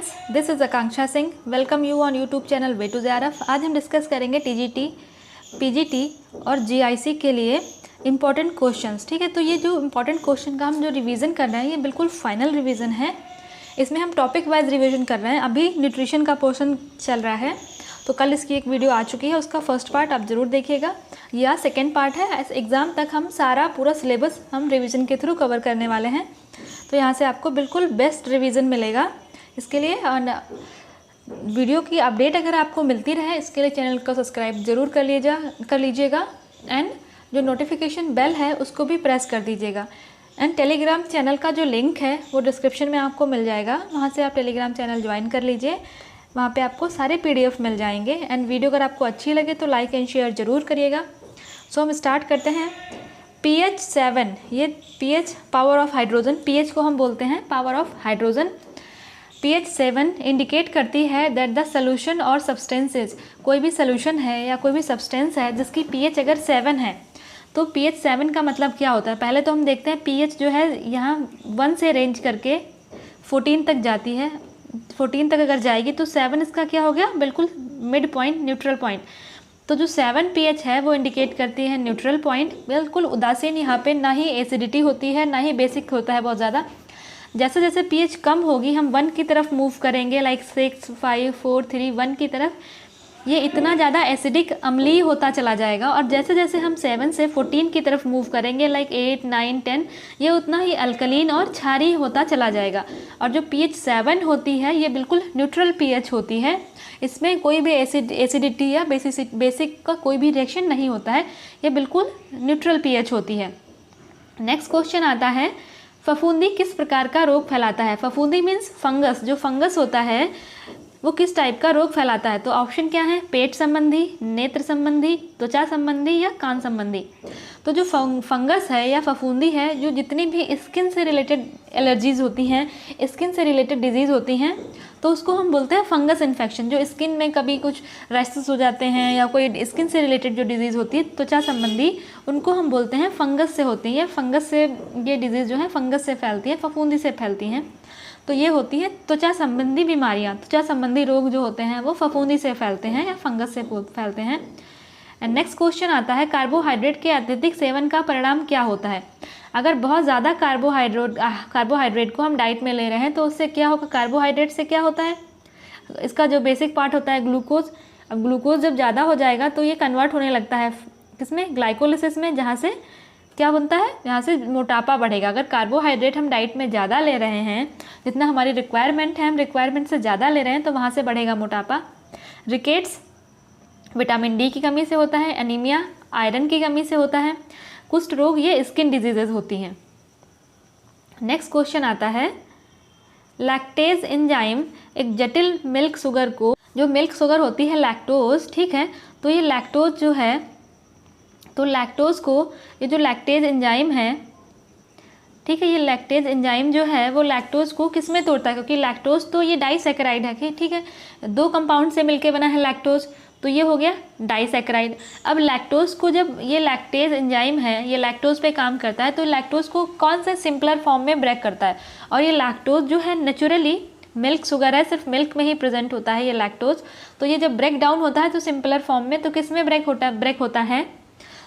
Friends, this is Akanksha Singh. Welcome you on YouTube channel way to JRF. आज हम discuss करेंगे TGT, PGT और GIC के लिए इम्पॉर्टेंट क्वेश्चंस। ठीक है, तो ये जो इम्पॉर्टेंट क्वेश्चन का हम जो रिवीजन कर रहे हैं ये बिल्कुल फाइनल रिवीजन है। इसमें हम टॉपिक वाइज रिवीजन कर रहे हैं। अभी न्यूट्रिशन का पोर्शन चल रहा है, तो कल इसकी एक वीडियो आ चुकी है, उसका फर्स्ट पार्ट आप ज़रूर देखिएगा, या सेकेंड पार्ट है। एग्ज़ाम तक हम सारा पूरा सिलेबस हम रिवीजन के थ्रू कवर करने वाले हैं, तो यहाँ से आपको बिल्कुल बेस्ट रिवीजन मिलेगा। इसके लिए वीडियो की अपडेट अगर आपको मिलती रहे, इसके लिए चैनल को सब्सक्राइब ज़रूर कर लीजिएगा एंड जो नोटिफिकेशन बेल है उसको भी प्रेस कर दीजिएगा। एंड टेलीग्राम चैनल का जो लिंक है वो डिस्क्रिप्शन में आपको मिल जाएगा, वहाँ से आप टेलीग्राम चैनल ज्वाइन कर लीजिए। वहाँ पे आपको सारे PDF मिल जाएंगे। एंड वीडियो अगर आपको अच्छी लगे तो लाइक एंड शेयर ज़रूर करिएगा। सो हम स्टार्ट करते हैं। pH 7, ये pH power of hydrogen, pH को हम बोलते हैं power of hydrogen. pH 7 indicate करती है दैट द सोल्यूशन और सब्सटेंसेज, कोई भी सोल्यूशन है या कोई भी सब्सटेंस है जिसकी pH अगर 7 है, तो pH 7 का मतलब क्या होता है। पहले तो हम देखते हैं pH जो है यहाँ 1 से रेंज करके 14 तक जाती है। 14 तक अगर जाएगी तो 7 इसका क्या हो गया, बिल्कुल मिड पॉइंट, न्यूट्रल पॉइंट। तो जो 7 pH है वो इंडिकेट करती है न्यूट्रल पॉइंट, बिल्कुल उदासीन। यहाँ पे ना ही एसिडिटी होती है ना ही बेसिक होता है बहुत ज़्यादा। जैसे जैसे pH कम होगी हम 1 की तरफ मूव करेंगे, लाइक 6, 5, 4, 3, 1 की तरफ, ये इतना ज़्यादा एसिडिक अम्लीय होता चला जाएगा। और जैसे जैसे हम 7 से 14 की तरफ मूव करेंगे, लाइक 8, 9, 10, ये उतना ही अल्कलीन और क्षारीय होता चला जाएगा। और जो pH 7 होती है ये बिल्कुल न्यूट्रल pH होती है, इसमें कोई भी एसिडिटी या बेसिक का कोई भी रिएक्शन नहीं होता है, ये बिल्कुल न्यूट्रल pH होती है। नेक्स्ट क्वेश्चन आता है, फफूंदी किस प्रकार का रोग फैलाता है। फफूंदी मीन्स फंगस, जो फंगस होता है वो किस टाइप का रोग फैलाता है। तो ऑप्शन क्या है, पेट संबंधी, नेत्र संबंधी, त्वचा संबंधी या कान संबंधी। तो जो फंगस है या फफूंदी है, जो जितनी भी स्किन से रिलेटेड एलर्जीज होती हैं, स्किन से रिलेटेड डिजीज़ होती हैं, तो उसको हम बोलते हैं फंगस इन्फेक्शन। जो स्किन में कभी कुछ रैशेस हो जाते हैं या कोई स्किन से रिलेटेड जो डिजीज़ होती है त्वचा संबंधी, उनको हम बोलते हैं फंगस से होती है। फंगस से ये डिजीज़ जो है फंगस से फैलती है, फफूंदी से फैलती हैं। तो ये होती है त्वचा संबंधी बीमारियां। त्वचा संबंधी रोग जो होते हैं वो फफूंदी से फैलते हैं या फंगस से फैलते हैं। एंड नेक्स्ट क्वेश्चन आता है, कार्बोहाइड्रेट के अत्यधिक सेवन का परिणाम क्या होता है। अगर बहुत ज़्यादा कार्बोहाइड्रेट को हम डाइट में ले रहे हैं तो उससे क्या होगा, कार्बोहाइड्रेट से क्या होता है, इसका जो बेसिक पार्ट होता है ग्लूकोज। अब ग्लूकोज जब ज़्यादा हो जाएगा तो ये कन्वर्ट होने लगता है किसमें, ग्लाइकोलिसिस में, जहाँ से क्या बनता है, यहाँ से मोटापा बढ़ेगा। अगर कार्बोहाइड्रेट हम डाइट में ज़्यादा ले रहे हैं, जितना हमारी रिक्वायरमेंट है हम रिक्वायरमेंट से ज़्यादा ले रहे हैं, तो वहाँ से बढ़ेगा मोटापा। रिकेट्स विटामिन डी की कमी से होता है, एनीमिया आयरन की कमी से होता है, कुष्ठ रोग ये स्किन डिजीजेज होती हैं। नेक्स्ट क्वेश्चन आता है, लैक्टेज एंजाइम एक जटिल मिल्क शुगर को, जो मिल्क शुगर होती है लैक्टोज, ठीक है, तो ये लैक्टोज जो है, तो लैक्टोज को, ये जो लैक्टेज एंजाइम है, ठीक है, ये लैक्टेज एंजाइम जो है वो लैक्टोज को किस में तोड़ता है, क्योंकि लैक्टोज तो ये डाइसैकेराइड है, ठीक है, 2 कंपाउंड से मिलके बना है लैक्टोज, तो ये हो गया डाइसैकेराइड। अब लैक्टोज को, जब ये लैक्टेज एंजाइम है ये लैक्टोज पे काम करता है, तो लैक्टोज को कौन से सिंपलर फॉर्म में ब्रेक करता है। और ये लैक्टोज जो है नेचुरली मिल्क शुगर है, सिर्फ मिल्क में ही प्रेजेंट होता है ये लैक्टोज। तो ये जब ब्रेक डाउन होता है तो सिंपलर फॉर्म में, तो किस में ब्रेक होता है,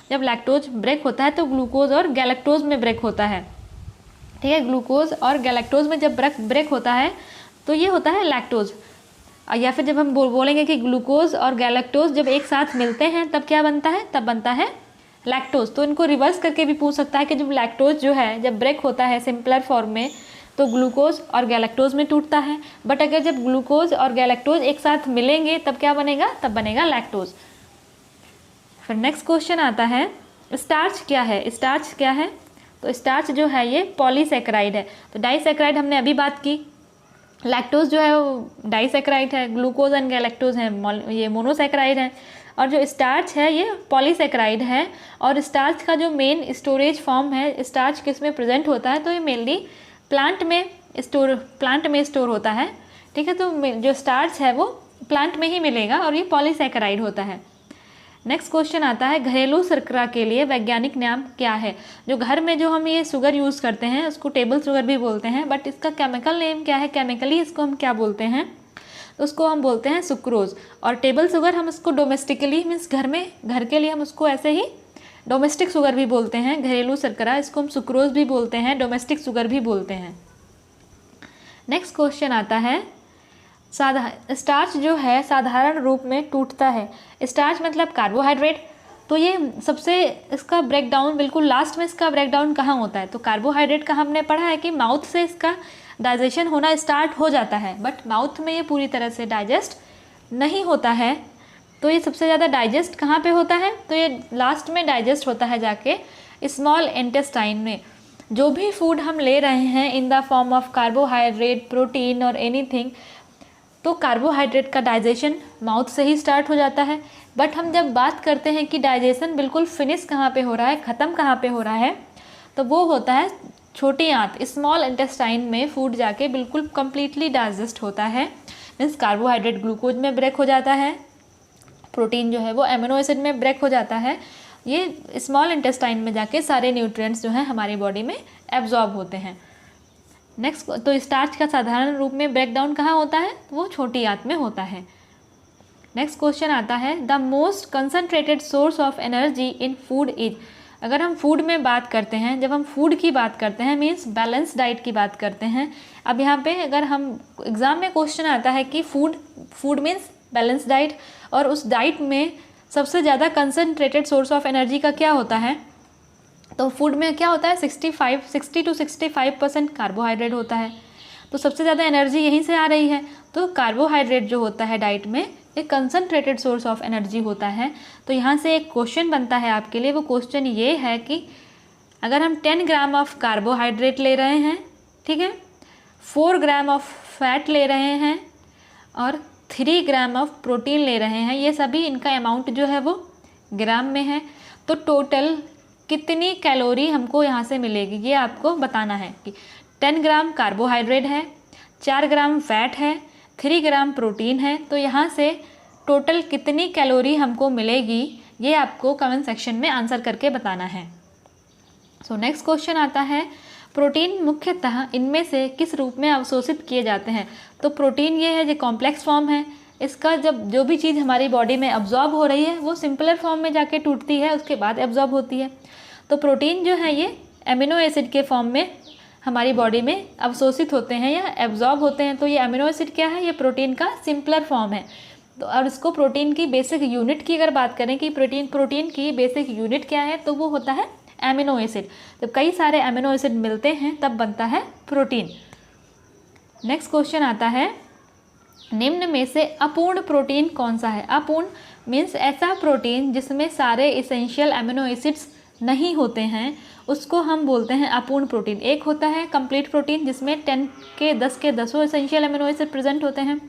जब लैक्टोज ब्रेक होता है तो ग्लूकोज और गैलेक्टोज में ब्रेक होता है, ठीक है। ग्लूकोज और गैलेक्टोज में जब ब्रेक होता है तो ये होता है लैक्टोज। या फिर जब हम बोलेंगे कि ग्लूकोज और गैलेक्टोज जब एक साथ मिलते हैं तब क्या बनता है, तब बनता है लैक्टोज। तो इनको रिवर्स करके भी पूछ सकता है कि जब लैक्टोज जो है जब ब्रेक होता है सिंपलर फॉर्म में तो ग्लूकोज और गैलेक्टोज में टूटता है, बट अगर जब ग्लूकोज और गैलेक्टोज एक साथ मिलेंगे तब क्या बनेगा, तब बनेगा लैक्टोज। फिर नेक्स्ट क्वेश्चन आता है, स्टार्च क्या है। स्टार्च क्या है, तो स्टार्च जो है ये पॉलीसैकेराइड है। तो डाइसैकेराइड हमने अभी बात की, लैक्टोज जो है वो डाइसैकेराइड है, ग्लूकोज एंड गैलेक्टोज हैं ये मोनोसैकेराइड है, और जो स्टार्च है ये पॉलीसैकेराइड है। और स्टार्च का जो मेन स्टोरेज फॉर्म है, स्टार्च किस में प्रेजेंट होता है, तो ये मेनली प्लांट में स्टोर होता है, ठीक है। तो जो स्टार्च है वो प्लांट में ही मिलेगा और ये पॉलीसैकेराइड होता है। नेक्स्ट क्वेश्चन आता है घरेलू शर्करा के लिए वैज्ञानिक नाम क्या है। जो घर में जो हम ये शुगर यूज़ करते हैं उसको टेबल शुगर भी बोलते हैं, बट इसका केमिकल नेम क्या है, केमिकली इसको हम क्या बोलते हैं, तो उसको हम बोलते हैं सुक्रोज। और टेबल शुगर हम इसको डोमेस्टिकली मीन्स घर के लिए हम उसको ऐसे ही डोमेस्टिक शुगर भी बोलते हैं। घरेलू शर्करा इसको हम सुक्रोज भी बोलते हैं, डोमेस्टिक शुगर भी बोलते हैं। नेक्स्ट क्वेश्चन आता है स्टार्च जो है साधारण रूप में टूटता है। स्टार्च मतलब कार्बोहाइड्रेट। तो ये सबसे इसका ब्रेकडाउन बिल्कुल लास्ट में इसका ब्रेकडाउन कहाँ होता है, तो कार्बोहाइड्रेट का हमने पढ़ा है कि माउथ से इसका डाइजेशन होना स्टार्ट हो जाता है, बट माउथ में ये पूरी तरह से डाइजेस्ट नहीं होता है। तो ये सबसे ज़्यादा डाइजेस्ट कहाँ पे होता है, तो ये लास्ट में डाइजेस्ट होता है जाके स्मॉल इंटेस्टाइन में। जो भी फूड हम ले रहे हैं in the form of carbohydrate, protein और एनीथिंग, तो कार्बोहाइड्रेट का डाइजेशन माउथ से ही स्टार्ट हो जाता है। बट हम जब बात करते हैं कि डाइजेशन बिल्कुल फिनिश कहाँ पे हो रहा है, ख़त्म कहाँ पे हो रहा है, तो वो होता है छोटी आंत, स्मॉल इंटेस्टाइन में फूड जाके बिल्कुल कम्प्लीटली डाइजेस्ट होता है। मीन्स कार्बोहाइड्रेट ग्लूकोज में ब्रेक हो जाता है, प्रोटीन जो है वो एमिनो एसिड में ब्रेक हो जाता है। ये स्मॉल इंटेस्टाइन में जाके सारे न्यूट्रिएंट्स जो हैं हमारी बॉडी में एब्जॉर्ब होते हैं। नेक्स्ट, तो स्टार्च का साधारण रूप में ब्रेकडाउन कहाँ होता है, वो छोटी आंत में होता है। नेक्स्ट क्वेश्चन आता है the most concentrated source of energy in food is. अगर हम फूड में बात करते हैं, जब हम फूड की बात करते हैं मीन्स बैलेंस डाइट की बात करते हैं। अब यहाँ पे अगर हम एग्ज़ाम में क्वेश्चन आता है कि फूड मीन्स बैलेंस डाइट, और उस डाइट में सबसे ज़्यादा कंसनट्रेटेड सोर्स ऑफ एनर्जी का क्या होता है, तो फूड में क्या होता है 60 to 65% कार्बोहाइड्रेट होता है। तो सबसे ज़्यादा एनर्जी यहीं से आ रही है। तो कार्बोहाइड्रेट जो होता है डाइट में एक कंसनट्रेटेड सोर्स ऑफ एनर्जी होता है। तो यहाँ से एक क्वेश्चन बनता है आपके लिए, वो क्वेश्चन ये है कि अगर हम 10 ग्राम ऑफ कार्बोहाइड्रेट ले रहे हैं, ठीक है, 4 ग्राम ऑफ फैट ले रहे हैं और 3 ग्राम ऑफ प्रोटीन ले रहे हैं, ये सभी इनका अमाउंट जो है वो ग्राम में है, तो टोटल कितनी कैलोरी हमको यहाँ से मिलेगी ये आपको बताना है। कि 10 ग्राम कार्बोहाइड्रेट है, 4 ग्राम फैट है, 3 ग्राम प्रोटीन है, तो यहाँ से टोटल कितनी कैलोरी हमको मिलेगी ये आपको कमेंट सेक्शन में आंसर करके बताना है। सो नेक्स्ट क्वेश्चन आता है प्रोटीन मुख्यतः इनमें से किस रूप में अवशोषित किए जाते हैं। तो प्रोटीन ये है जो कॉम्प्लेक्स फॉर्म है, इसका जब जो भी चीज़ हमारी बॉडी में अब्जॉर्ब हो रही है वो सिंपलर फॉर्म में जाके टूटती है, उसके बाद एब्जॉर्ब होती है। तो प्रोटीन जो है ये एमिनो एसिड के फॉर्म में हमारी बॉडी में अवशोषित होते हैं या एब्जॉर्ब होते हैं। तो ये एमिनो एसिड क्या है, ये प्रोटीन का सिंपलर फॉर्म है। तो और इसको प्रोटीन की बेसिक यूनिट की अगर बात करें कि प्रोटीन की बेसिक यूनिट क्या है, तो वो होता है एमिनो एसिड। जब कई सारे एमिनो एसिड मिलते हैं तब बनता है प्रोटीन। नेक्स्ट क्वेश्चन आता है निम्न में से अपूर्ण प्रोटीन कौन सा है। अपूर्ण मीन्स ऐसा प्रोटीन जिसमें सारे इसेंशियल एमिनो एसिड्स नहीं होते हैं, उसको हम बोलते हैं अपूर्ण प्रोटीन। एक होता है कंप्लीट प्रोटीन जिसमें 10 के 10 एसेंशियल एमिनो एसिड प्रेजेंट होते हैं,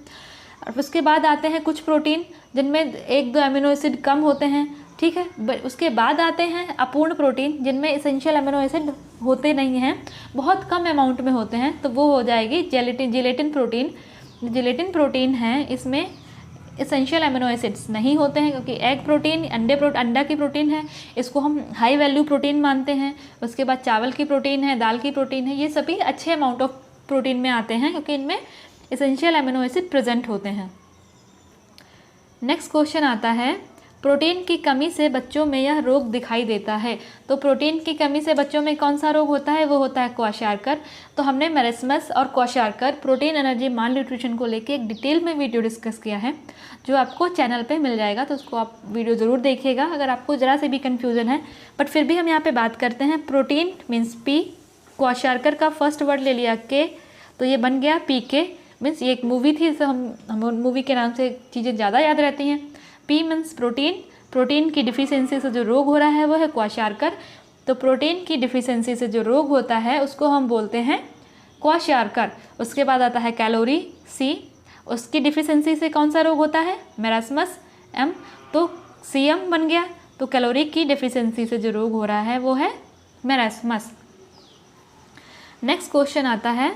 और उसके बाद आते हैं कुछ प्रोटीन जिनमें 1-2 एमिनो एसिड कम होते हैं, ठीक है। उसके बाद आते हैं अपूर्ण प्रोटीन जिनमें एसेंशियल एमिनो एसिड होते नहीं हैं, बहुत कम अमाउंट में होते हैं, तो वो हो जाएगी जिलेटिन प्रोटीन। जिलेटिन प्रोटीन है, इसमें एसेंशियल एमिनो एसिड्स नहीं होते हैं क्योंकि एग प्रोटीन अंडा की प्रोटीन है, इसको हम हाई वैल्यू प्रोटीन मानते हैं। उसके बाद चावल की प्रोटीन है, दाल की प्रोटीन है, ये सभी अच्छे अमाउंट ऑफ प्रोटीन में आते हैं क्योंकि इनमें एसेंशियल एमिनो एसिड प्रेजेंट होते हैं। नेक्स्ट क्वेश्चन आता है प्रोटीन की कमी से बच्चों में यह रोग दिखाई देता है। तो प्रोटीन की कमी से बच्चों में कौन सा रोग होता है, वो होता है क्वाशार्कर। तो हमने मेरेस्मस और क्वाशार्कर प्रोटीन एनर्जी माल न्यूट्रिशन को लेके एक डिटेल में वीडियो डिस्कस किया है, जो आपको चैनल पे मिल जाएगा, तो उसको आप वीडियो ज़रूर देखिएगा अगर आपको ज़रा से भी कन्फ्यूज़न है। बट फिर भी हम यहाँ पर बात करते हैं प्रोटीन मीन्स पी, क्वाशार्कर का फर्स्ट वर्ड ले लिया के, तो ये बन गया पी के। मीन्स ये एक मूवी थी, इससे हम मूवी के नाम से चीज़ें ज़्यादा याद रहती हैं। पी मीन्स प्रोटीन की डिफिशियंसी से जो रोग हो रहा है वो है क्वाशार्कर। तो प्रोटीन की डिफिशियंसी से जो रोग होता है उसको हम बोलते हैं क्वाशार्कर। उसके बाद आता है कैलोरी सी, उसकी डिफिशियंसी से कौन सा रोग होता है, मेरास्मस एम, तो सीएम बन गया। तो कैलोरी की डिफिशियंसी से जो रोग हो रहा है वो है मेरास्मस। नेक्स्ट क्वेश्चन आता है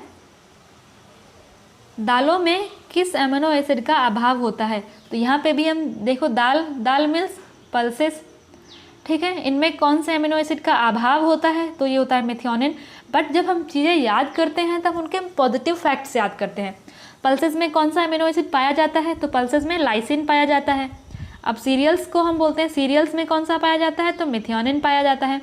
दालों में किस एमिनो एसिड का अभाव होता है। तो यहाँ पे भी हम देखो दाल मीन्स पल्सेस, ठीक है। इनमें कौन से अमीनो एसिड का अभाव होता है, तो ये होता है मेथियोनिन। बट जब हम चीज़ें याद करते हैं तब उनके हम पॉजिटिव फैक्ट्स याद करते हैं। पल्सेस में कौन सा अमीनो एसिड पाया जाता है, तो पल्सेस में लाइसिन पाया जाता है। अब सीरियल्स को हम बोलते हैं, सीरियल्स में कौन सा पाया जाता है, तो मेथियोनिन पाया जाता है।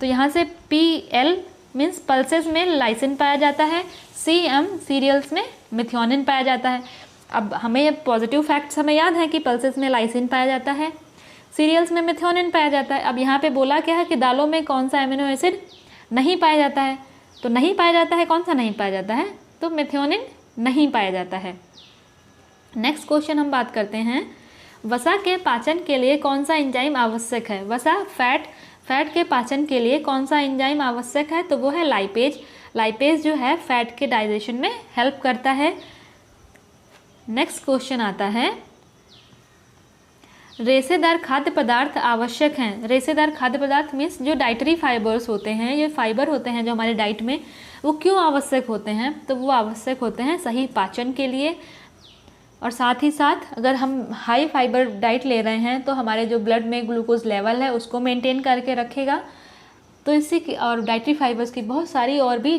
तो यहाँ से PL मीन्स पल्सेस में लाइसिन पाया जाता है, CM सीरियल्स में मेथियोनिन पाया जाता है। अब हमें ये पॉजिटिव फैक्ट्स हमें याद है कि पल्सेस में लाइसिन पाया जाता है, सीरियल्स में मेथियोनिन पाया जाता है। अब यहाँ पे बोला क्या है कि दालों में कौन सा अमीनो एसिड नहीं पाया जाता है, तो नहीं पाया जाता है, कौन सा नहीं पाया जाता है, तो मेथियोनिन नहीं पाया जाता है। नेक्स्ट क्वेश्चन हम बात करते हैं, वसा के पाचन के लिए कौन सा एंजाइम आवश्यक है। वसा फैट के पाचन के लिए कौन सा एंजाइम आवश्यक है, तो वो है लाइपेज। लाइपेज जो है फैट के डाइजेशन में हेल्प करता है। नेक्स्ट क्वेश्चन आता है, रेशेदार खाद्य पदार्थ आवश्यक हैं। रेशेदार खाद्य पदार्थ मीन्स जो डाइटरी फाइबर्स होते हैं, ये फाइबर होते हैं जो हमारे डाइट में, वो क्यों आवश्यक होते हैं, तो वो आवश्यक होते हैं सही पाचन के लिए। और साथ ही साथ अगर हम हाई फाइबर डाइट ले रहे हैं तो हमारे जो ब्लड में ग्लूकोज लेवल है उसको मेंटेन करके रखेगा। तो इससे और डाइटरी फाइबर्स की बहुत सारी और भी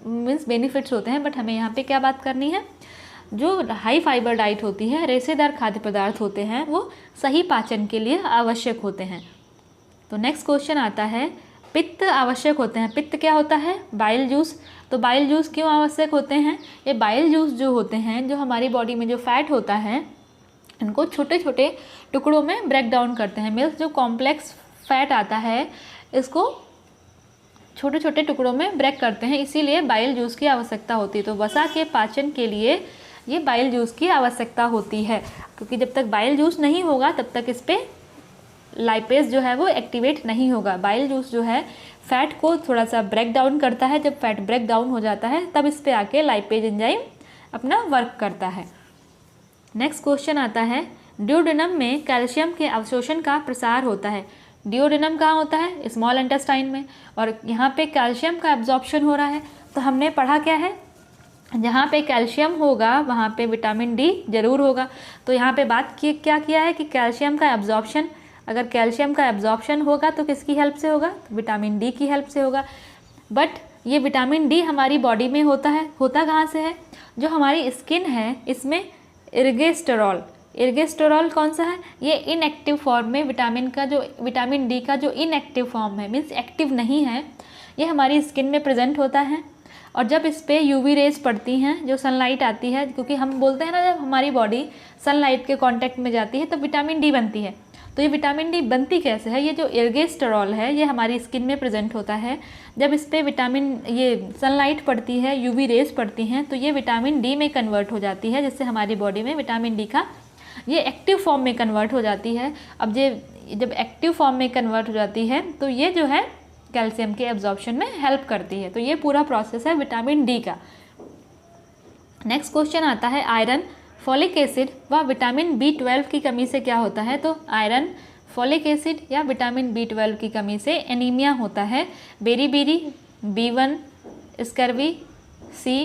मीन्स बेनिफिट्स होते हैं, बट हमें यहाँ पे क्या बात करनी है, जो हाई फाइबर डाइट होती है, रेशेदार खाद्य पदार्थ होते हैं, वो सही पाचन के लिए आवश्यक होते हैं। तो नेक्स्ट क्वेश्चन आता है, पित्त आवश्यक होते हैं। पित्त क्या होता है, बाइल जूस। तो बाइल जूस क्यों आवश्यक होते हैं, ये बाइल जूस जो होते हैं, जो हमारी बॉडी में जो फैट होता है, इनको छोटे छोटे टुकड़ों में ब्रेक डाउन करते हैं। मीन्स जो कॉम्प्लेक्स फैट आता है इसको छोटे छोटे टुकड़ों में ब्रेक करते हैं, इसीलिए बाइल जूस की आवश्यकता होती है। तो वसा के पाचन के लिए ये बाइल जूस की आवश्यकता होती है, क्योंकि जब तक बाइल जूस नहीं होगा तब तक इस पर लाइपेज जो है वो एक्टिवेट नहीं होगा। बाइल जूस जो है फैट को थोड़ा सा ब्रेक डाउन करता है, जब फैट ब्रेक डाउन हो जाता है तब इस पे आके लाइपेज एंजाइम अपना वर्क करता है। नेक्स्ट क्वेश्चन आता है, ड्यूडेनम में कैल्शियम के अवशोषण का प्रसार होता है। ड्यूडेनम कहाँ होता है, स्मॉल इंटेस्टाइन में, और यहाँ पे कैल्शियम का एब्जॉर्प्शन हो रहा है। तो हमने पढ़ा क्या है, जहाँ पे कैल्शियम होगा वहाँ पे विटामिन डी जरूर होगा। तो यहाँ पे बात की क्या किया है कि कैल्शियम का एब्जॉर्प्शन, अगर कैल्शियम का एब्जॉर्प्शन होगा तो किसकी हेल्प से होगा, तो विटामिन डी की हेल्प से होगा। बट ये विटामिन डी हमारी बॉडी में होता है, होता कहाँ से है, जो हमारी स्किन है इसमें इर्गेस्टेरॉल कौन सा है, ये इनएक्टिव फॉर्म में विटामिन डी का जो इनएक्टिव फॉर्म है, मीन्स एक्टिव नहीं है, ये हमारी स्किन में प्रेजेंट होता है। और जब इस पर यूवी रेज पड़ती हैं, जो सनलाइट आती है, क्योंकि हम बोलते हैं ना जब हमारी बॉडी सनलाइट के कांटेक्ट में जाती है तो विटामिन डी बनती है। तो ये विटामिन डी बनती कैसे है, ये जो इर्गेस्टेरॉल है ये हमारी स्किन में प्रेजेंट होता है। जब इस पर ये सनलाइट पड़ती है, यूवी रेज पड़ती हैं, तो ये विटामिन डी में कन्वर्ट हो जाती है, जिससे हमारी बॉडी में विटामिन डी का ये एक्टिव फॉर्म में कन्वर्ट हो जाती है। अब ये जब एक्टिव फॉर्म में कन्वर्ट हो जाती है तो ये जो है कैल्शियम के एब्जॉर्प्शन में हेल्प करती है। तो ये पूरा प्रोसेस है विटामिन डी का। नेक्स्ट क्वेश्चन आता है, आयरन, फॉलिक एसिड व विटामिन B12 की कमी से क्या होता है। तो आयरन, फॉलिक एसिड या विटामिन B12 की कमी से एनीमिया होता है। Beriberi, B1, scurvy, C,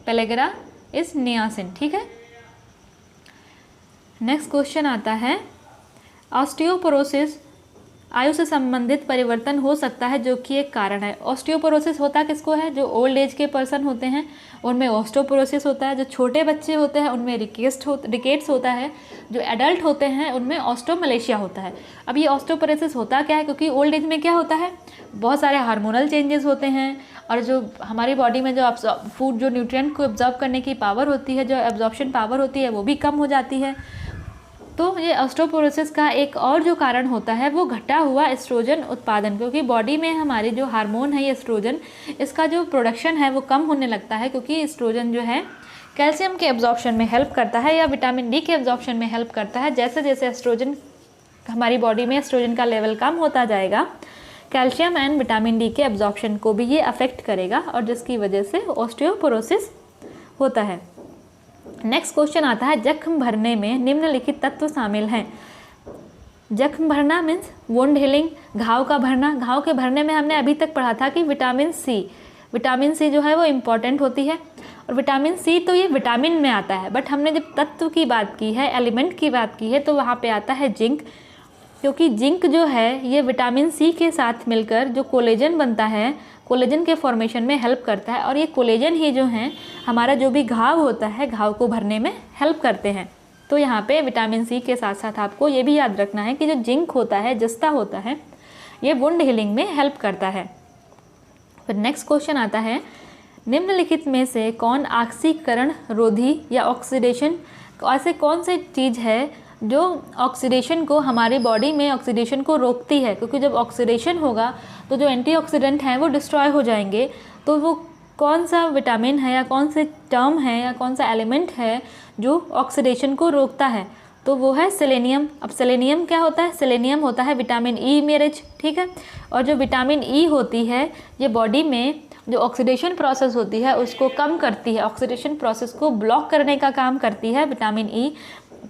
pellagra, इस नियासिन, ठीक है। नेक्स्ट क्वेश्चन आता है, ऑस्टियोपोरोसिस आयु से संबंधित परिवर्तन हो सकता है जो कि एक कारण है। ऑस्टियोपोरोसिस होता किसको है, जो ओल्ड एज के पर्सन होते हैं उनमें ऑस्टियोपोरोसिस होता है, जो छोटे बच्चे होते हैं उनमें रिकेट्स होता है, जो एडल्ट होते हैं उनमें ऑस्टियोमलेशिया होता है। अब ये ऑस्टियोपोरोसिस होता क्या है, क्योंकि ओल्ड एज में क्या होता है, बहुत सारे हार्मोनल चेंजेस होते हैं, और जो हमारी बॉडी में जो फूड जो न्यूट्रिएंट को एब्जॉर्ब करने की पावर होती है, जो एब्जॉर्प्शन पावर होती है, वो भी कम हो जाती है। तो ये ऑस्टियोपोरोसिस का एक और जो कारण होता है वो घटा हुआ एस्ट्रोजन उत्पादन, क्योंकि बॉडी में हमारी जो हार्मोन है ये एस्ट्रोजन, इसका जो प्रोडक्शन है वो कम होने लगता है, क्योंकि एस्ट्रोजन जो है कैल्शियम के एब्जॉर्प्शन में हेल्प करता है या विटामिन डी के एब्जॉर्प्शन में हेल्प करता है। जैसे जैसे एस्ट्रोजन हमारी बॉडी में एस्ट्रोजन का लेवल कम होता जाएगा, कैल्शियम एंड विटामिन डी के एब्जॉर्प्शन को भी ये अफेक्ट करेगा, और जिसकी वजह से ऑस्टियोपोरोसिस होता है। नेक्स्ट क्वेश्चन आता है, जख्म भरने में निम्नलिखित तत्व शामिल हैं। जख्म भरना मीन्स वुंड हीलिंग, घाव का भरना। घाव के भरने में हमने अभी तक पढ़ा था कि विटामिन सी जो है वो इम्पॉर्टेंट होती है, और विटामिन सी तो ये विटामिन में आता है, बट हमने जब तत्व की बात की है, एलिमेंट की बात की है, तो वहाँ पे आता है जिंक। क्योंकि जिंक जो है ये विटामिन सी के साथ मिलकर जो कोलेजन बनता है, कोलेजन के फॉर्मेशन में हेल्प करता है, और ये कोलेजन ही जो है हमारा जो भी घाव होता है घाव को भरने में हेल्प करते हैं। तो यहाँ पे विटामिन सी के साथ साथ आपको ये भी याद रखना है कि जो जिंक होता है, जस्ता होता है, ये वुंड हीलिंग में हेल्प करता है। फिर नेक्स्ट क्वेश्चन आता है, निम्नलिखित में से कौन ऑक्सीकरण रोधी या ऑक्सीडेशन, ऐसे कौन सी चीज़ है जो ऑक्सीडेशन को, हमारी बॉडी में ऑक्सीडेशन को रोकती है? क्योंकि जब ऑक्सीडेशन होगा तो जो एंटीऑक्सीडेंट हैं वो डिस्ट्रॉय हो जाएंगे। तो वो कौन सा विटामिन है या कौन से टर्म है या कौन सा एलिमेंट है जो ऑक्सीडेशन को रोकता है? तो वो है सेलेनियम। अब सेलेनियम क्या होता है? सेलेनियम होता है विटामिन ई मेरेज, ठीक है। और जो विटामिन ई होती है ये बॉडी में जो ऑक्सीडेशन प्रोसेस होती है उसको कम करती है, ऑक्सीडेशन प्रोसेस को ब्लॉक करने का काम करती है विटामिन ई।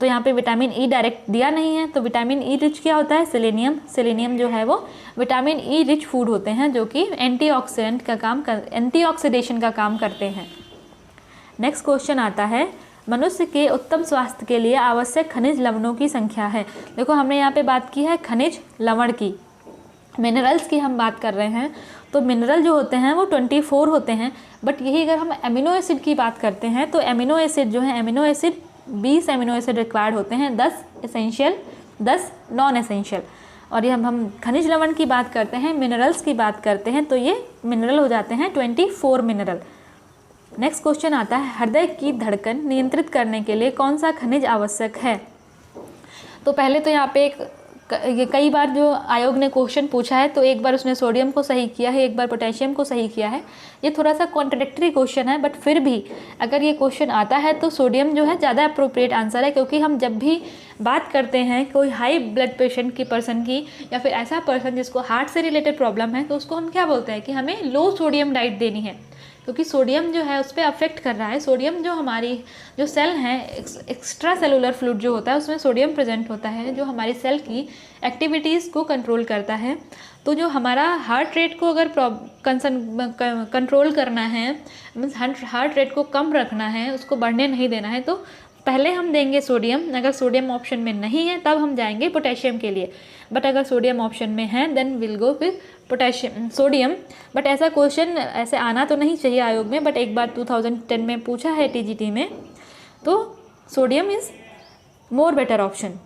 तो यहाँ पे विटामिन ई डायरेक्ट दिया नहीं है, तो विटामिन ई रिच क्या होता है? सेलेनियम। सेलेनियम जो है वो विटामिन ई रिच फूड होते हैं जो कि एंटीऑक्सीडेंट का काम एंटीऑक्सीडेशन का काम करते हैं। नेक्स्ट क्वेश्चन आता है, मनुष्य के उत्तम स्वास्थ्य के लिए आवश्यक खनिज लवणों की संख्या है। देखो हमने यहाँ पे बात की है खनिज लवण की, मिनरल्स की हम बात कर रहे हैं। तो मिनरल जो होते हैं वो 24 होते हैं, बट यही अगर हम एमिनो एसिड की बात करते हैं तो एमिनो एसिड जो है, amino acid 20 amino acid required होते हैं, 10 एसेंशियल, 10 नॉन एसेंशियल। और ये हम खनिज लवण की बात करते हैं, मिनरल्स की बात करते हैं, तो ये मिनरल हो जाते हैं 24 मिनरल। नेक्स्ट क्वेश्चन आता है, हृदय की धड़कन नियंत्रित करने के लिए कौन सा खनिज आवश्यक है? तो पहले तो यहाँ पे ये कई बार जो आयोग ने क्वेश्चन पूछा है तो एक बार उसने सोडियम को सही किया है, एक बार पोटेशियम को सही किया है। ये थोड़ा सा कॉन्ट्रडिक्टरी क्वेश्चन है, बट फिर भी अगर ये क्वेश्चन आता है तो सोडियम जो है ज़्यादा अप्रोप्रिएट आंसर है। क्योंकि हम जब भी बात करते हैं कोई हाई ब्लड पेशेंट की पर्सन की, या फिर ऐसा पर्सन जिसको हार्ट से रिलेटेड प्रॉब्लम है, तो उसको हम क्या बोलते हैं कि हमें लो सोडियम डाइट देनी है, क्योंकि सोडियम जो है उस पर अफेक्ट कर रहा है। सोडियम जो हमारी जो सेल हैं, एक्स्ट्रा सेलुलर फ्लूइड जो होता है उसमें सोडियम प्रेजेंट होता है, जो हमारी सेल की एक्टिविटीज़ को कंट्रोल करता है। तो जो हमारा हार्ट रेट को अगर कंट्रोल करना है, मीन्स हार्ट रेट को कम रखना है, उसको बढ़ने नहीं देना है, तो पहले हम देंगे सोडियम। अगर सोडियम ऑप्शन में नहीं है तब हम जाएंगे पोटेशियम के लिए, बट अगर सोडियम ऑप्शन में है then will go with potassium sodium. But ऐसा क्वेश्चन ऐसे आना तो नहीं चाहिए आयोग में, बट एक बार 2010 में पूछा है टीजीटी में, तो sodium is more better option.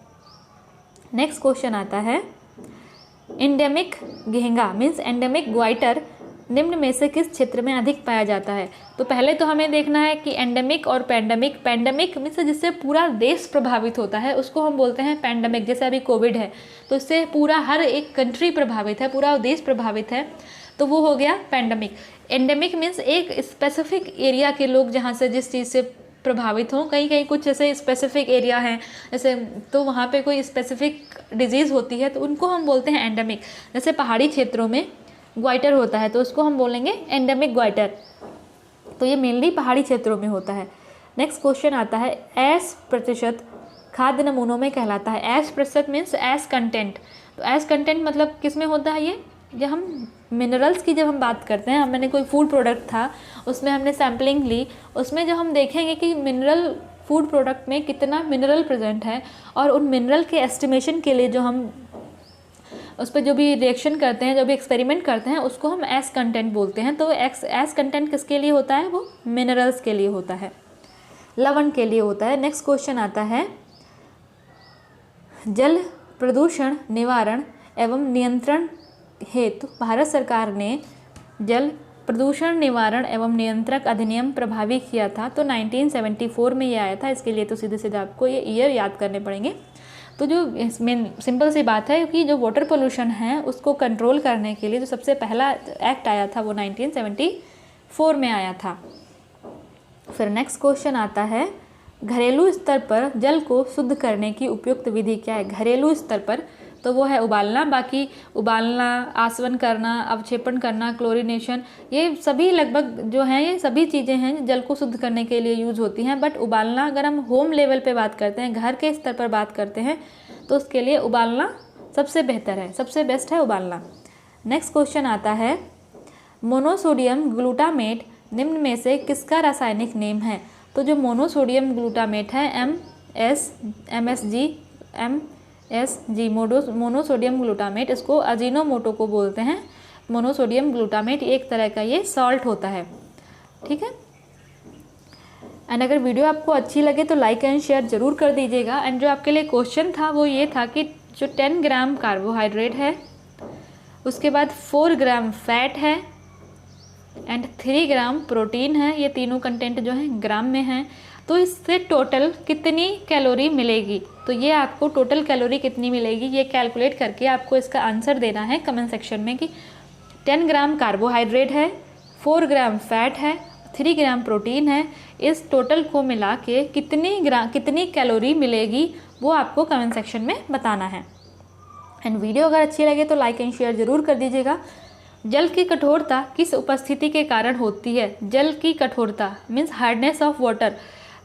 Next question आता है, एंडेमिक घेंगा मीन्स एंडेमिक ग्वाइटर निम्न में से किस क्षेत्र में अधिक पाया जाता है? तो पहले तो हमें देखना है कि एंडेमिक और पैंडेमिक। पैंडेमिक मीन्स जिससे पूरा देश प्रभावित होता है उसको हम बोलते हैं पैंडेमिक। जैसे अभी कोविड है तो इससे पूरा हर एक कंट्री प्रभावित है, पूरा देश प्रभावित है, तो वो हो गया पैंडेमिक। एंडेमिक मीन्स एक स्पेसिफिक एरिया के लोग जहाँ से जिस चीज़ से प्रभावित हों, कहीं कहीं कुछ ऐसे स्पेसिफिक एरिया हैं जैसे, तो वहाँ पे कोई स्पेसिफिक डिजीज़ होती है तो उनको हम बोलते हैं एंडेमिक। जैसे पहाड़ी क्षेत्रों में ग्वाइटर होता है तो उसको हम बोलेंगे एंडेमिक ग्वाइटर, तो ये मेनली पहाड़ी क्षेत्रों में होता है। नेक्स्ट क्वेश्चन आता है, एस प्रतिशत खाद्य नमूनों में कहलाता है। एस प्रतिशत मीन्स एस कंटेंट। तो एस कंटेंट मतलब किस में होता है ये? जब हम मिनरल्स की जब हम बात करते हैं, मैंने कोई फूड प्रोडक्ट था उसमें हमने सैम्पलिंग ली, उसमें जब हम देखेंगे कि मिनरल फूड प्रोडक्ट में कितना मिनरल प्रेजेंट है, और उन मिनरल के एस्टिमेशन के लिए जो हम उस पर जो भी रिएक्शन करते हैं, जो भी एक्सपेरिमेंट करते हैं, उसको हम एस कंटेंट बोलते हैं। तो एस कंटेंट किसके लिए होता है? वो मिनरल्स के लिए होता है, लवण के लिए होता है। नेक्स्ट क्वेश्चन आता है, जल प्रदूषण निवारण एवं नियंत्रण हेतु भारत सरकार ने जल प्रदूषण निवारण एवं नियंत्रक अधिनियम प्रभावी किया था। तो 1974 में ये आया था। इसके लिए तो सीधे सीधे आपको ये ईयर याद करने पड़ेंगे। तो जो इसमें सिंपल सी बात है कि जो वाटर पोल्यूशन है उसको कंट्रोल करने के लिए जो सबसे पहला एक्ट आया था वो 1974 में आया था। फिर नेक्स्ट क्वेश्चन आता है, घरेलू स्तर पर जल को शुद्ध करने की उपयुक्त विधि क्या है? घरेलू स्तर पर तो वो है उबालना। बाकी उबालना, आसवन करना, अवक्षेपण करना, क्लोरीनेशन, ये सभी लगभग जो हैं ये सभी चीज़ें हैं जल को शुद्ध करने के लिए यूज़ होती हैं। बट उबालना अगर हम होम लेवल पे बात करते हैं, घर के स्तर पर बात करते हैं, तो उसके लिए उबालना सबसे बेहतर है, सबसे बेस्ट है उबालना। नेक्स्ट क्वेश्चन आता है, मोनोसोडियम ग्लूटामेट निम्न में से किसका रासायनिक नेम है? तो जो मोनोसोडियम ग्लूटामेट है MSG MSG मोनोसोडियम ग्लूटामेट, इसको अजीनोमोटो को बोलते हैं। मोनोसोडियम ग्लूटामेट एक तरह का ये सॉल्ट होता है, ठीक है। एंड अगर वीडियो आपको अच्छी लगे तो लाइक एंड शेयर ज़रूर कर दीजिएगा। एंड जो आपके लिए क्वेश्चन था वो ये था कि जो 10 ग्राम कार्बोहाइड्रेट है, उसके बाद 4 ग्राम फैट है एंड 3 ग्राम प्रोटीन है, ये तीनों कंटेंट जो है ग्राम में हैं, तो इससे टोटल कितनी कैलोरी मिलेगी। तो ये आपको टोटल कैलोरी कितनी मिलेगी ये कैलकुलेट करके आपको इसका आंसर देना है कमेंट सेक्शन में कि 10 ग्राम कार्बोहाइड्रेट है, 4 ग्राम फैट है, 3 ग्राम प्रोटीन है, इस टोटल को मिला के कितनी कैलोरी मिलेगी वो आपको कमेंट सेक्शन में बताना है। एंड वीडियो अगर अच्छी लगे तो लाइक एंड शेयर ज़रूर कर दीजिएगा। जल की कठोरता किस उपस्थिति के कारण होती है? जल की कठोरता मीन्स हार्डनेस ऑफ वाटर।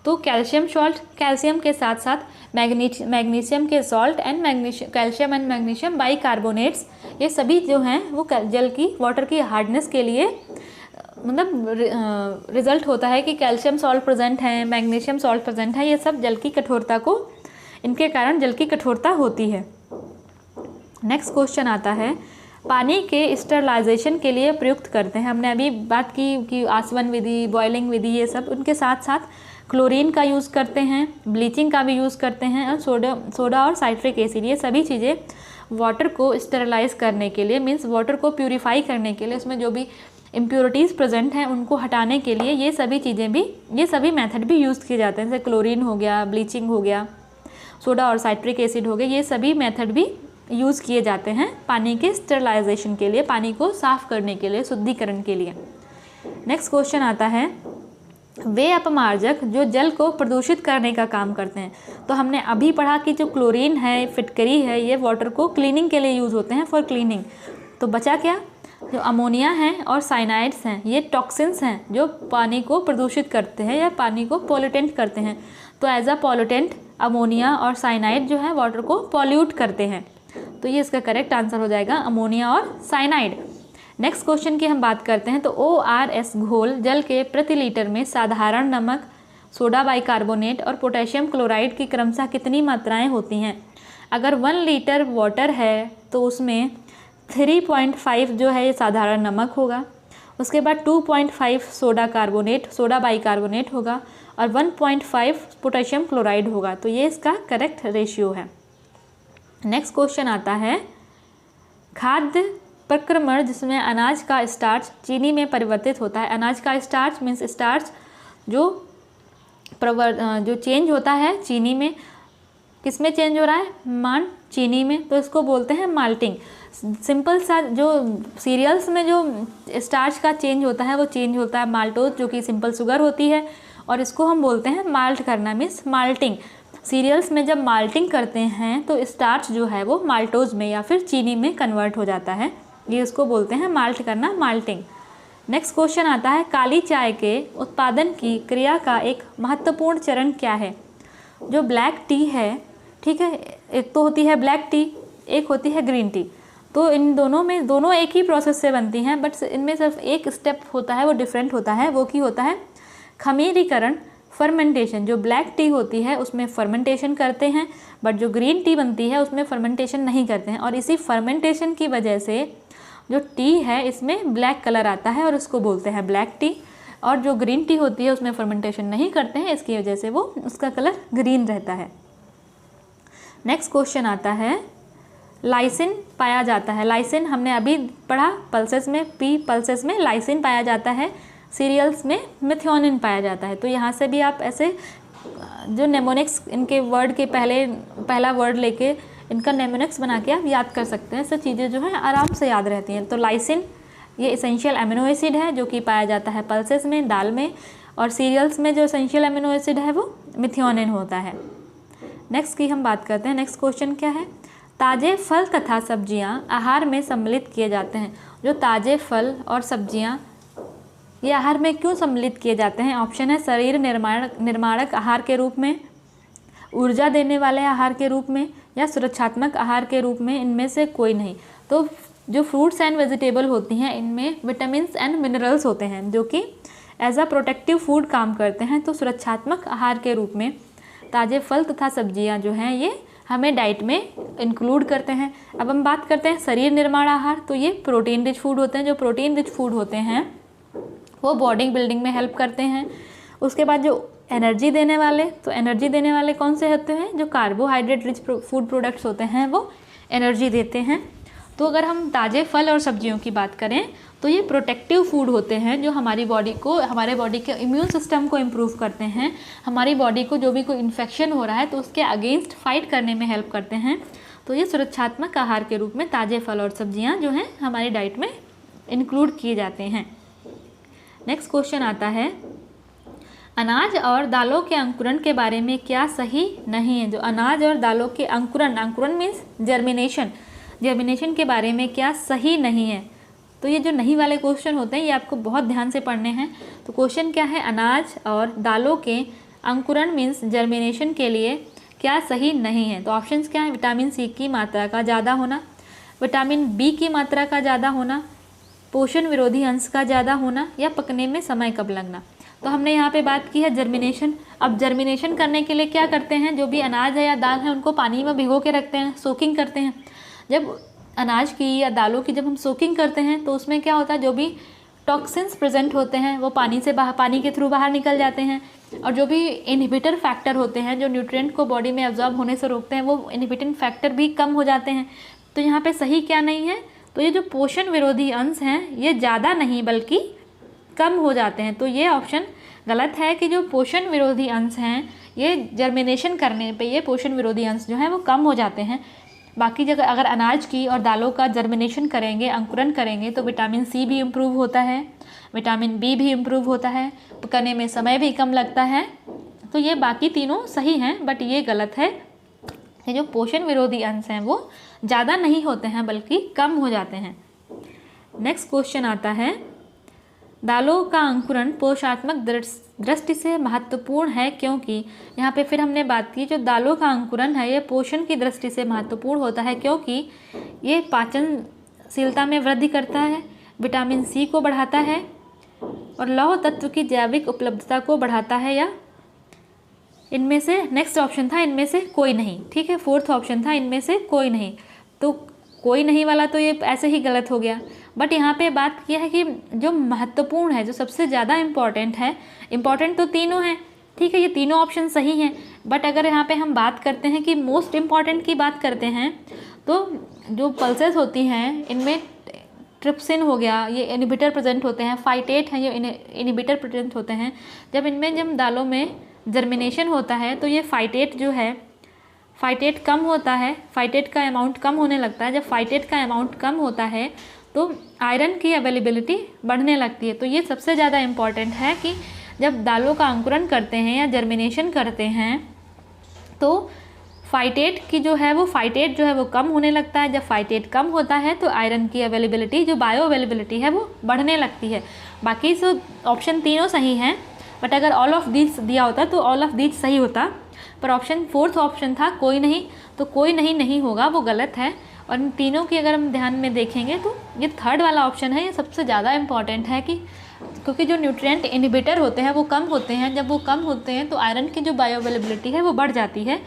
तो कैल्शियम सॉल्ट, कैल्शियम के साथ साथ मैग्नीशियम के salt and calcium and magnesium bicarbonates, ये सभी जो हैं वो जल की वाटर की हार्डनेस के लिए मतलब रिजल्ट होता है कि कैल्शियम सॉल्ट प्रेजेंट है, मैग्नीशियम सॉल्ट प्रेजेंट है, ये सब जल की कठोरता को, इनके कारण जल की कठोरता होती है। नेक्स्ट क्वेश्चन आता है, पानी के स्टरलाइजेशन के लिए प्रयुक्त करते हैं। हमने अभी बात की कि आसवन विधि, बॉइलिंग विधि, ये सब, उनके साथ साथ क्लोरीन का यूज़ करते हैं, ब्लीचिंग का भी यूज़ करते हैं, और सोडा और साइट्रिक एसिड, ये सभी चीज़ें वाटर को स्टरलाइज करने के लिए मीन्स वाटर को प्यूरिफाई करने के लिए, उसमें जो भी इम्प्योरिटीज़ प्रेजेंट हैं उनको हटाने के लिए ये सभी मेथड भी यूज़ किए जाते हैं। जैसे क्लोरीन हो गया, ब्लीचिंग हो गया, सोडा और साइट्रिक एसिड हो गया, ये सभी मेथड भी यूज़ किए जाते हैं पानी के स्टरलाइजेशन के लिए, पानी को साफ़ करने के लिए, शुद्धिकरण के लिए। नेक्स्ट क्वेश्चन आता है, वे अपमार्जक जो जल को प्रदूषित करने का काम करते हैं। तो हमने अभी पढ़ा कि जो क्लोरीन है, फिटकरी है, ये वाटर को क्लीनिंग के लिए यूज़ होते हैं, फॉर क्लीनिंग। तो बचा क्या? जो अमोनिया हैं और साइनाइड्स हैं, ये टॉक्सिन्स हैं जो पानी को प्रदूषित करते हैं या पानी को पॉल्यूटेंट करते हैं। तो एज अ पॉल्यूटेंट अमोनिया और साइनाइड जो है वाटर को पॉल्यूट करते हैं। तो ये इसका करेक्ट आंसर हो जाएगा, अमोनिया और साइनाइड। नेक्स्ट क्वेश्चन की हम बात करते हैं। तो ORS घोल जल के प्रति लीटर में साधारण नमक, सोडा बाइकार्बोनेट और पोटेशियम क्लोराइड की क्रमशः कितनी मात्राएं होती हैं? अगर 1 लीटर वाटर है तो उसमें 3.5 जो है ये साधारण नमक होगा, उसके बाद 2.5 सोडा बाइकार्बोनेट होगा और 1.5 पोटेशियम क्लोराइड होगा। तो ये इसका करेक्ट रेशियो है। नेक्स्ट क्वेश्चन आता है, खाद्य प्रक्रमण जिसमें अनाज का स्टार्च चीनी में परिवर्तित होता है। अनाज का स्टार्च मीन्स स्टार्च जो चेंज होता है चीनी में, किस में चेंज हो रहा है? चीनी में, तो इसको बोलते हैं माल्टिंग। सिंपल सा जो सीरियल्स में जो स्टार्च का चेंज होता है वो चेंज होता है माल्टोज, जो कि सिंपल शुगर होती है, और इसको हम बोलते हैं माल्ट करना मीन्स माल्टिंग। सीरियल्स में जब माल्टिंग करते हैं तो स्टार्च जो है वो माल्टोज में या फिर चीनी में कन्वर्ट हो जाता है, ये इसको बोलते हैं माल्ट करना, माल्टिंग। नेक्स्ट क्वेश्चन आता है, काली चाय के उत्पादन की क्रिया का एक महत्वपूर्ण चरण क्या है? जो ब्लैक टी है, ठीक है, एक तो होती है ब्लैक टी, एक होती है ग्रीन टी। तो इन दोनों में दोनों एक ही प्रोसेस से बनती हैं, बट इनमें सिर्फ एक स्टेप होता है वो डिफरेंट होता है, वो की होता है खमीरीकरण, फर्मेंटेशन। जो ब्लैक टी होती है उसमें फर्मेंटेशन करते हैं, बट जो ग्रीन टी बनती है उसमें फर्मेंटेशन नहीं करते हैं, और इसी फर्मेंटेशन की वजह से जो टी है इसमें ब्लैक कलर आता है और उसको बोलते हैं ब्लैक टी। और जो ग्रीन टी होती है उसमें फर्मेंटेशन नहीं करते हैं, इसकी वजह से वो उसका कलर ग्रीन रहता है। नेक्स्ट क्वेश्चन आता है, लाइसिन पाया जाता है। लाइसिन हमने अभी पढ़ा, पल्सेस में, पी पल्सेस में लाइसिन पाया जाता है, सीरियल्स में मेथिओनिन पाया जाता है। तो यहाँ से भी आप ऐसे जो नेमोनिक्स इनके वर्ड के पहला वर्ड लेके इनका नेमोनिक्स बना के आप याद कर सकते हैं। सब चीज़ें जो है आराम से याद रहती हैं। तो लाइसिन ये एसेंशियल अमीनो एसिड है जो कि पाया जाता है पल्सेस में, दाल में, और सीरियल्स में जो एसेंशियल अमीनो एसिड है वो मेथिओनिन होता है। नेक्स्ट की हम बात करते हैं। नेक्स्ट क्वेश्चन क्या है, ताज़े फल तथा सब्जियां आहार में सम्मिलित किए जाते हैं। जो ताज़े फल और सब्जियां ये आहार में क्यों सम्मिलित किए जाते हैं? ऑप्शन है शरीर निर्माणक आहार के रूप में, ऊर्जा देने वाले आहार के रूप में, या सुरक्षात्मक आहार के रूप में, इनमें से कोई नहीं। तो जो फ्रूट्स एंड वेजिटेबल होती हैं इनमें विटामिन्स एंड मिनरल्स होते हैं जो कि एज अ प्रोटेक्टिव फूड काम करते हैं। तो सुरक्षात्मक आहार के रूप में ताज़े फल तथा सब्जियां जो हैं ये हमें डाइट में इंक्लूड करते हैं। अब हम बात करते हैं शरीर निर्माण आहार, तो ये प्रोटीन रिच फूड होते हैं। जो प्रोटीन रिच फूड होते हैं वो बॉडी बिल्डिंग में हेल्प करते हैं। उसके बाद जो एनर्जी देने वाले, तो एनर्जी देने वाले कौन से होते हैं? जो कार्बोहाइड्रेट रिच फूड प्रोडक्ट्स होते हैं वो एनर्जी देते हैं। तो अगर हम ताज़े फल और सब्जियों की बात करें तो ये प्रोटेक्टिव फूड होते हैं, जो हमारी बॉडी को, हमारे बॉडी के इम्यून सिस्टम को इम्प्रूव करते हैं। हमारी बॉडी को जो भी कोई इन्फेक्शन हो रहा है तो उसके अगेंस्ट फाइट करने में हेल्प करते हैं। तो ये सुरक्षात्मक आहार के रूप में ताज़े फल और सब्जियां जो हैं हमारी डाइट में इंक्लूड किए जाते हैं। नेक्स्ट क्वेश्चन आता है, अनाज और दालों के अंकुरण के बारे में क्या सही नहीं है? जो अनाज और दालों के अंकुरण, अंकुरण मीन्स जर्मिनेशन के बारे में क्या सही नहीं है? तो ये जो नहीं वाले क्वेश्चन होते हैं ये आपको बहुत ध्यान से पढ़ने हैं। तो क्वेश्चन क्या है, अनाज और दालों के अंकुरण मीन्स जर्मिनेशन के लिए क्या सही नहीं है? तो ऑप्शंस क्या है? विटामिन सी की मात्रा का ज़्यादा होना, विटामिन बी की मात्रा का ज़्यादा होना, पोषण विरोधी अंश का ज़्यादा होना, या पकने में समय कब लगना। तो हमने यहाँ पे बात की है जर्मिनेशन। अब जर्मिनेशन करने के लिए क्या करते हैं? जो भी अनाज है या दाल है उनको पानी में भिगो के रखते हैं, सोकिंग करते हैं। जब अनाज की या दालों की जब हम सोकिंग करते हैं तो उसमें क्या होता है, जो भी टॉक्सिन्स प्रेजेंट होते हैं वो पानी के थ्रू बाहर निकल जाते हैं। और जो भी इनहिबिटर फैक्टर होते हैं जो न्यूट्रिएंट को बॉडी में एब्जॉर्ब होने से रोकते हैं, वो इनहिबिटिंग फैक्टर भी कम हो जाते हैं। तो यहाँ पे सही क्या नहीं है? तो ये जो पोषण विरोधी अंश हैं ये ज़्यादा नहीं बल्कि कम हो जाते हैं। तो ये ऑप्शन गलत है कि जो पोषण विरोधी अंश हैं ये जर्मिनेशन करने पे ये पोषण विरोधी अंश जो हैं वो कम हो जाते हैं। बाकी जगह अगर अनाज की और दालों का जर्मिनेशन करेंगे, अंकुरण करेंगे, तो विटामिन सी भी इम्प्रूव होता है, विटामिन बी भी इम्प्रूव होता है, पकने में समय भी कम लगता है। तो ये बाकी तीनों सही हैं, बट ये गलत है। ये जो पोषण विरोधी अंश हैं वो ज़्यादा नहीं होते हैं बल्कि कम हो जाते हैं। नेक्स्ट क्वेश्चन आता है, दालों का अंकुरण पोषणात्मक दृष्टि से महत्वपूर्ण है क्योंकि, यहाँ पे फिर हमने बात की जो दालों का अंकुरण है ये पोषण की दृष्टि से महत्वपूर्ण होता है क्योंकि ये पाचनशीलता में वृद्धि करता है, विटामिन सी को बढ़ाता है और लौह तत्व की जैविक उपलब्धता को बढ़ाता है, या इनमें से नेक्स्ट ऑप्शन था इनमें से कोई नहीं। ठीक है, फोर्थ ऑप्शन था इनमें से कोई नहीं। तो कोई नहीं वाला तो ये ऐसे ही गलत हो गया। बट यहाँ पे बात किया है कि जो महत्वपूर्ण है, जो सबसे ज़्यादा इम्पॉर्टेंट है, इम्पॉर्टेंट तो तीनों हैं। ठीक है, ये तीनों ऑप्शन सही हैं। बट अगर यहाँ पे हम बात करते हैं कि मोस्ट इम्पॉर्टेंट की बात करते हैं तो जो पल्सेस होती हैं इनमें ट्रिप्सिन हो गया, ये इनहिबिटर प्रेजेंट होते हैं, फाइटेट हैं ये इनहिबिटर प्रेजेंट होते हैं। जब दालों में जर्मिनेशन होता है तो ये फाइटेट जो है, फाइटेट कम होता है, फाइटेट का अमाउंट कम होने लगता है। जब फाइटेट का अमाउंट कम होता है तो आयरन की अवेलेबिलिटी बढ़ने लगती है। तो ये सबसे ज़्यादा इम्पॉर्टेंट है कि जब दालों का अंकुरण करते हैं या जर्मिनेशन करते हैं तो फाइटेट जो है वो कम होने लगता है। जब फाइटेट कम होता है तो आयरन की अवेलेबिलिटी, जो बायो अवेलेबिलिटी है वो बढ़ने लगती है। बाकी सब ऑप्शन तीनों सही हैं, बट अगर ऑल ऑफ दीज दिया होता तो ऑल ऑफ दीज सही होता। पर ऑप्शन फोर्थ ऑप्शन था कोई नहीं, तो कोई नहीं होगा, वो गलत है। और इन तीनों की अगर हम ध्यान में देखेंगे तो ये थर्ड वाला ऑप्शन है, ये सबसे ज़्यादा इम्पॉर्टेंट है कि क्योंकि जो न्यूट्रिएंट इनहिबिटर होते हैं वो कम होते हैं। जब वो कम होते हैं तो आयरन की जो बायो अवेलेबिलिटी है वो बढ़ जाती है।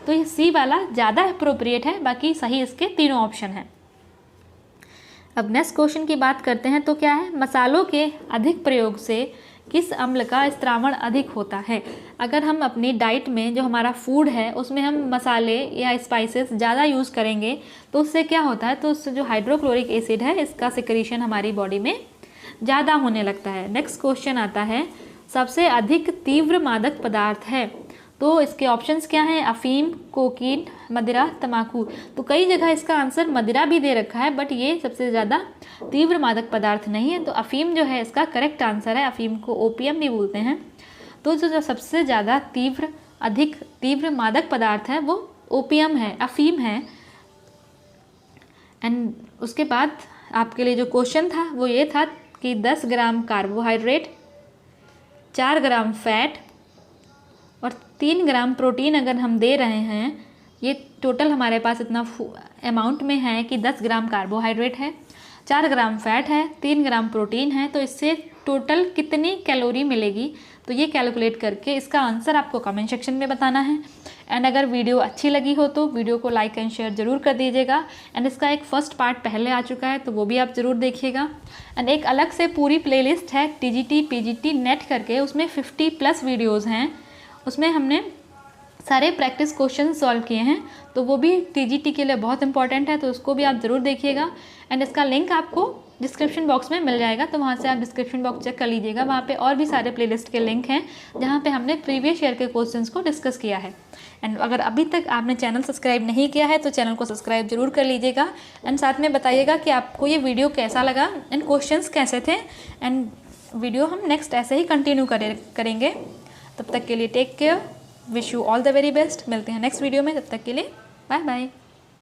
तो ये सी वाला ज़्यादा अप्रोप्रिएट है, बाकी सही इसके तीनों ऑप्शन हैं। अब नेक्स्ट क्वेश्चन की बात करते हैं तो क्या है, मसालों के अधिक प्रयोग से किस अम्ल का स्त्रावण अधिक होता है? अगर हम अपनी डाइट में जो हमारा फूड है उसमें हम मसाले या स्पाइसेस ज़्यादा यूज़ करेंगे तो उससे क्या होता है, तो उससे जो हाइड्रोक्लोरिक एसिड है इसका सिक्रीशन हमारी बॉडी में ज़्यादा होने लगता है। नेक्स्ट क्वेश्चन आता है, सबसे अधिक तीव्र मादक पदार्थ है? तो इसके ऑप्शंस क्या हैं, अफीम, कोकीन, मदिरा, तम्बाकू। तो कई जगह इसका आंसर मदिरा भी दे रखा है, बट ये सबसे ज़्यादा तीव्र मादक पदार्थ नहीं है। तो अफीम जो है इसका करेक्ट आंसर है। अफीम को ओपियम भी बोलते हैं। तो जो सबसे ज़्यादा अधिक तीव्र मादक पदार्थ है वो ओपियम है, अफीम है। एंड उसके बाद आपके लिए जो क्वेश्चन था वो ये था कि 10 ग्राम कार्बोहाइड्रेट, 4 ग्राम फैट और 3 ग्राम प्रोटीन अगर हम दे रहे हैं, ये टोटल हमारे पास इतना अमाउंट में है कि 10 ग्राम कार्बोहाइड्रेट है, 4 ग्राम फैट है, 3 ग्राम प्रोटीन है, तो इससे टोटल कितनी कैलोरी मिलेगी, तो ये कैलकुलेट करके इसका आंसर आपको कमेंट सेक्शन में बताना है। एंड अगर वीडियो अच्छी लगी हो तो वीडियो को लाइक एंड शेयर ज़रूर कर दीजिएगा। एंड इसका एक फ़र्स्ट पार्ट पहले आ चुका है तो वो भी आप ज़रूर देखिएगा। एंड एक अलग से पूरी प्लेलिस्ट है TGT PGT नेट करके, उसमें 50+ वीडियोज़ हैं, उसमें हमने सारे प्रैक्टिस क्वेश्चन सॉल्व किए हैं, तो वो भी TGT के लिए बहुत इंपॉर्टेंट है, तो उसको भी आप ज़रूर देखिएगा। एंड इसका लिंक आपको डिस्क्रिप्शन बॉक्स में मिल जाएगा, तो वहाँ से आप डिस्क्रिप्शन बॉक्स चेक कर लीजिएगा। वहाँ पे और भी सारे प्लेलिस्ट के लिंक हैं जहाँ पे हमने प्रीवियस ईयर के क्वेश्चंस को डिस्कस किया है। एंड अगर अभी तक आपने चैनल सब्सक्राइब नहीं किया है तो चैनल को सब्सक्राइब जरूर कर लीजिएगा। एंड साथ में बताइएगा कि आपको ये वीडियो कैसा लगा एंड क्वेश्चंस कैसे थे। एंड वीडियो हम नेक्स्ट ऐसे ही कंटिन्यू करेंगे। तब तक के लिए take care, wish you all the very best. मिलते हैं नेक्स्ट वीडियो में, तब तक के लिए बाय बाय।